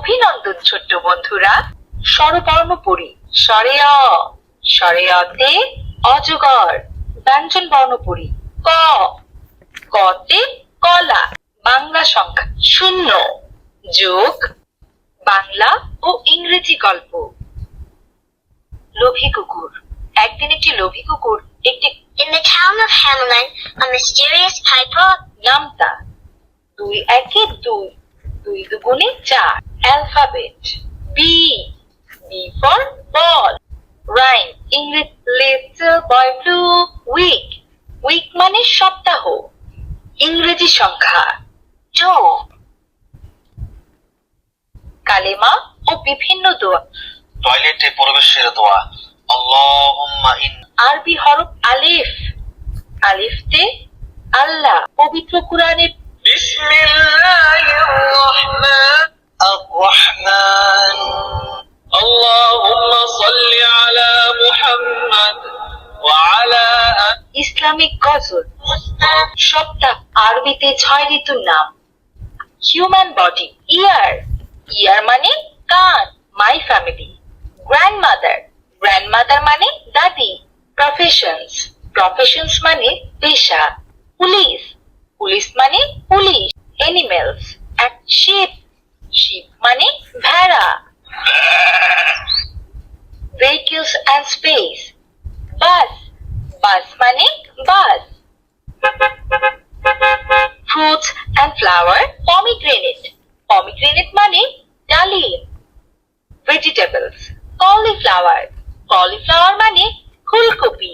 অভিনন্দন ছোট্ট বন্ধুরা। স্বরবর্ণ পড়ি। স্বরে অ, স্বরে অতে অজগর। ব্যঞ্জন বর্ণ পড়ি। ক, কতে কলা। বাংলা সংখ্যা 0 যোগ বাংলা ও ইংরেজি গল্প। লোভী কুকুর। একদিন একটি লোভী কুকুর একটি In the town of Hamelin, a mysterious piper নামতা 2 একে 2, 2 দুগুণে 4। Alphabet B, B for ball. Rhyme ইংরেজি little boy blue week, week মানে সপ্তাহ। ইংরেজি সংখ্যা 2। কালেমা ও বিভিন্ন দোয়া। টয়লেটে প্রবেশের দোয়া। আল্লাহুম্মা ইন। আরবি হরফ আলিফ, আলিফতে আল্লাহ। পবিত্র কোরআনের বিসমিল্লাহির রহমানির রহমান। আল্লাহুম্মা সাল্লি আলা মুহাম্মাদ ওয়া আলা ইসলামিক গজল। সপ্তাহ আরবিতে 6 ঋতুর নাম। Human body. ইয়ার, ইয়ার মানে কান। My family. গ্র্যান্ডমাদার, গ্র্যান্ডমাদার মানে দাদি। প্রফেশনস, প্রফেশনস মানে পেশা। পুলিশ, পুলিশ মানে পুলিশ। এনিমেলস, শিপ, শিপ মানে ভেড়া। Vehicles and space. Bus, bus মানে bus. Fruits and flower. Pomegranate, pomegranate মানে ডালিম। ভেজিটেবলস, কলিফ্লাওয়ার, কলিফ্লাওয়ার মানে ফুলকপি।